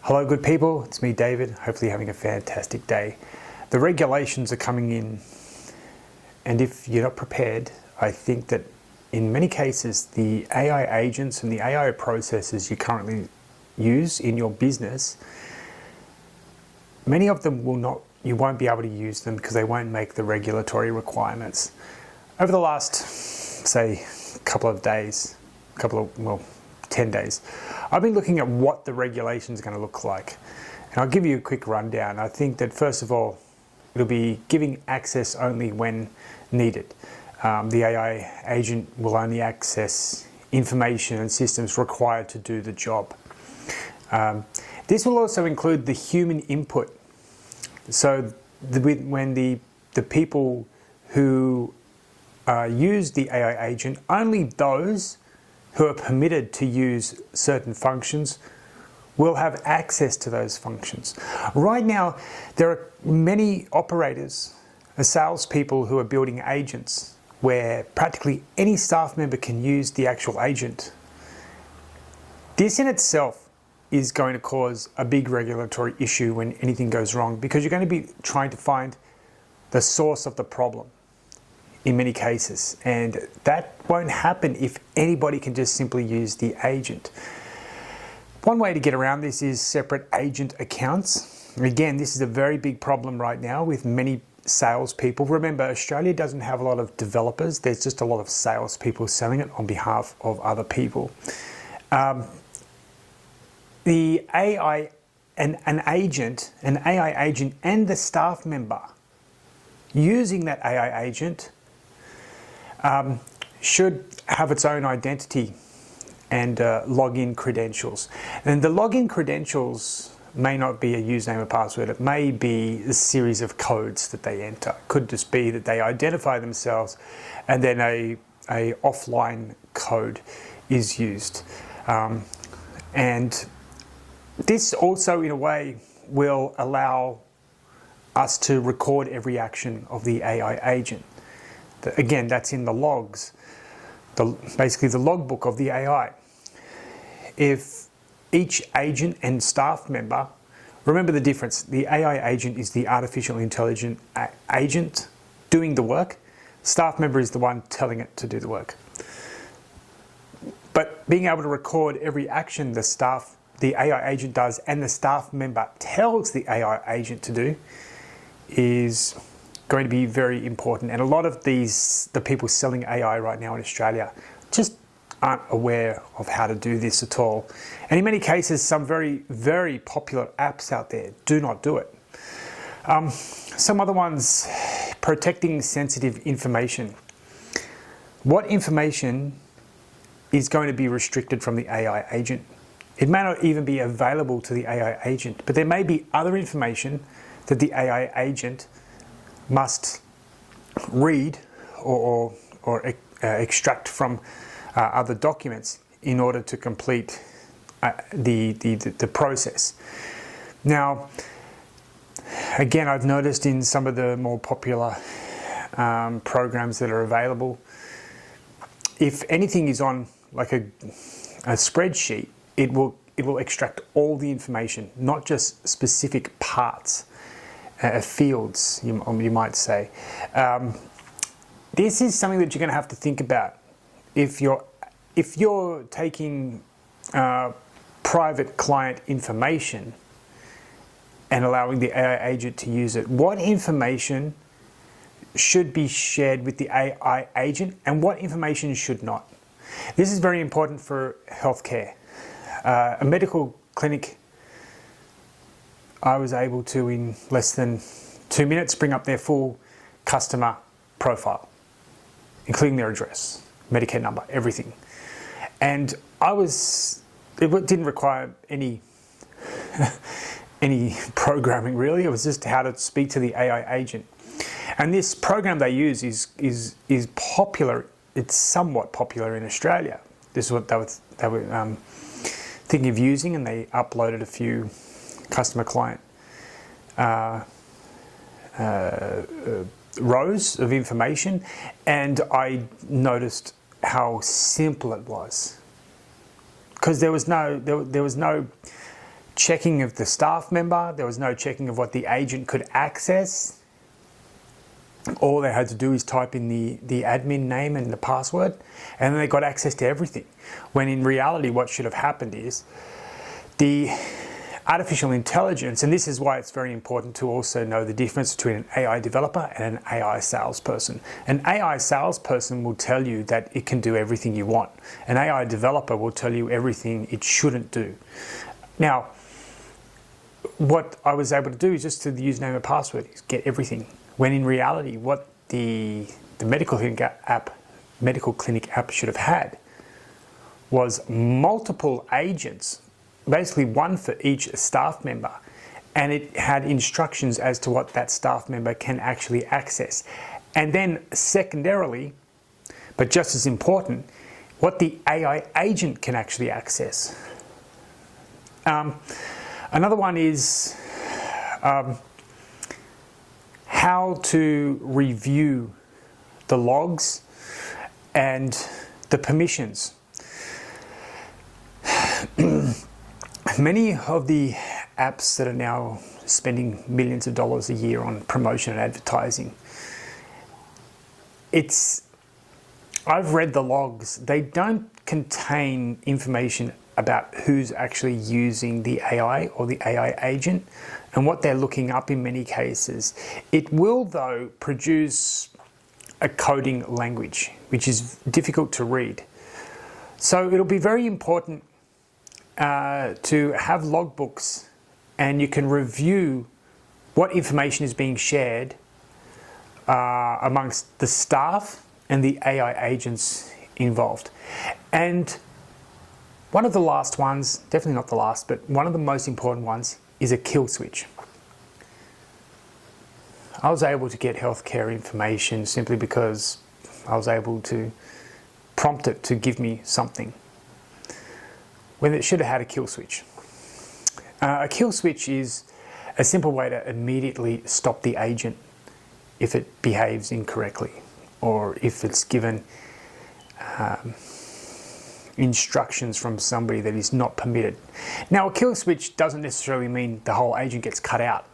Hello good people, it's me David, hopefully you're having a fantastic day. The regulations are coming in, and if you're not prepared, I think that in many cases the AI agents and the AI processes you currently use in your business, many of them you won't be able to use them because they won't make the regulatory requirements. Over the last, say, couple of days, 10 days, I've been looking at what the regulation is going to look like. And I'll give you a quick rundown. I think that first of all, it'll be giving access only when needed. The AI agent will only access information and systems required to do the job. This will also include the human input. So when the people who use the AI agent, only those who are permitted to use certain functions will have access to those functions. Right now, there are many operators, salespeople who are building agents where practically any staff member can use the actual agent. This in itself is going to cause a big regulatory issue when anything goes wrong, because you're going to be trying to find the source of the problem in many cases, and that won't happen if anybody can just simply use the agent. One way to get around this is separate agent accounts. Again, this is a very big problem right now with many salespeople. Remember, Australia doesn't have a lot of developers. There's just a lot of salespeople selling it on behalf of other people. The AI, an AI agent and the staff member using that AI agent should have its own identity and login credentials. And the login credentials may not be a username or password. It may be a series of codes that they enter. It could just be that they identify themselves and then a offline code is used. And this also, in a way, will allow us to record every action of the AI agent. Again, that's in the logs, basically the logbook of the AI. If each agent and staff member, remember the difference, the AI agent is the artificial intelligence agent doing the work, staff member is the one telling it to do the work. But being able to record every action the AI agent does and the staff member tells the AI agent to do is going to be very important. And a lot of the people selling AI right now in Australia just aren't aware of how to do this at all. And in many cases, some very, very popular apps out there do not do it. Some other ones, protecting sensitive information. What information is going to be restricted from the AI agent? It may not even be available to the AI agent, but there may be other information that the AI agent must read or extract from other documents in order to complete the process. Now, again, I've noticed in some of the more popular programs that are available, if anything is on like a spreadsheet, it will extract all the information, not just specific parts. Fields, you might say. This is something that you're going to have to think about. If you're taking private client information and allowing the AI agent to use it, what information should be shared with the AI agent and what information should not? This is very important for healthcare. A medical clinic, I was able to, in less than 2 minutes, bring up their full customer profile, including their address, Medicare number, everything. And it didn't require any programming really. It was just how to speak to the AI agent. And this program they use is popular. It's somewhat popular in Australia. This is what they were thinking of using, and they uploaded a few customer client rows of information, and I noticed how simple it was, because there was no checking of the staff member. There was no checking of what the agent could access. All they had to do is type in the admin name and the password, and then they got access to everything. When in reality, what should have happened is the artificial intelligence, and this is why it's very important to also know the difference between an AI developer and an AI salesperson. An AI salesperson will tell you that it can do everything you want. An AI developer will tell you everything it shouldn't do. Now, what I was able to do is just to the username and password, is get everything. When in reality, what the medical clinic app should have had was multiple agents, basically one for each staff member, and it had instructions as to what that staff member can actually access. And then secondarily, but just as important, what the AI agent can actually access. Another one is how to review the logs and the permissions. Many of the apps that are now spending millions of dollars a year on promotion and advertising, I've read the logs. They don't contain information about who's actually using the AI or the AI agent and what they're looking up in many cases. It will, though, produce a coding language, which is difficult to read. So it'll be very important to have logbooks, and you can review what information is being shared amongst the staff and the AI agents involved. And one of the last ones, definitely not the last, but one of the most important ones is a kill switch. I was able to get healthcare information simply because I was able to prompt it to give me something, when it should have had a kill switch. A kill switch is a simple way to immediately stop the agent if it behaves incorrectly, or if it's given instructions from somebody that is not permitted. Now, a kill switch doesn't necessarily mean the whole agent gets cut out.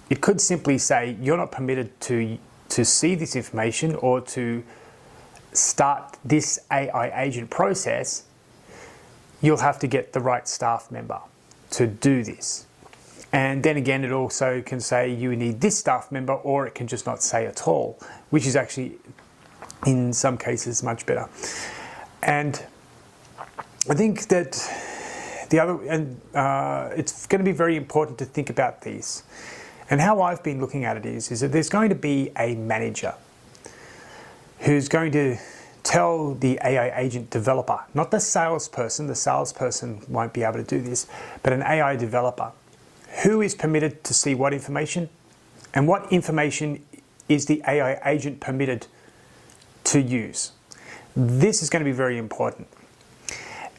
It could simply say you're not permitted to see this information or to start this AI agent process. You'll have to get the right staff member to do this. And then again, it also can say you need this staff member, or it can just not say at all, which is actually in some cases much better. And I think that it's going to be very important to think about these. And how I've been looking at it is that there's going to be a manager who's going to tell the AI agent developer, not the salesperson won't be able to do this, but an AI developer, who is permitted to see what information, and what information is the AI agent permitted to use. This is going to be very important.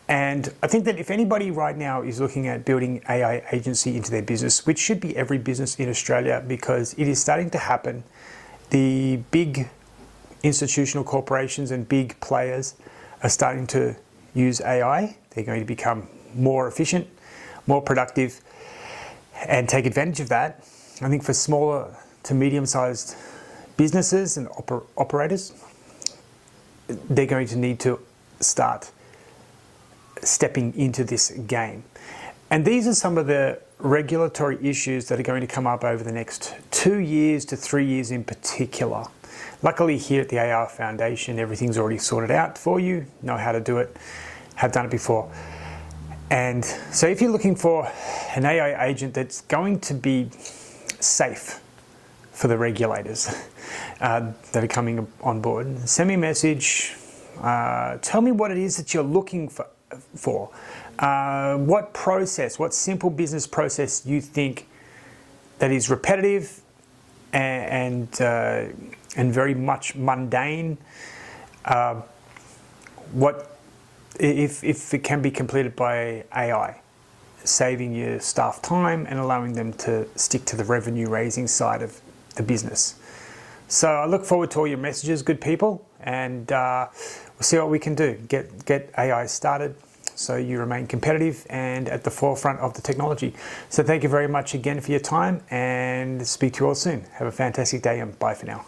And I think that if anybody right now is looking at building AI agency into their business, which should be every business in Australia, because it is starting to happen, the big institutional corporations and big players are starting to use AI. They're going to become more efficient, more productive, and take advantage of that. I think for smaller to medium-sized businesses and operators, they're going to need to start stepping into this game. And these are some of the regulatory issues that are going to come up over the next 2 years to 3 years in particular. Luckily here at the AI Foundation, everything's already sorted out for you, know how to do it, have done it before. And so if you're looking for an AI agent that's going to be safe for the regulators that are coming on board, send me a message, tell me what it is that you're looking for. What process, what simple business process you think that is repetitive and very much mundane. What if it can be completed by AI, saving your staff time and allowing them to stick to the revenue raising side of the business. So I look forward to all your messages, good people, and we'll see what we can do. Get AI started so you remain competitive and at the forefront of the technology. So thank you very much again for your time, and speak to you all soon. Have a fantastic day, and bye for now.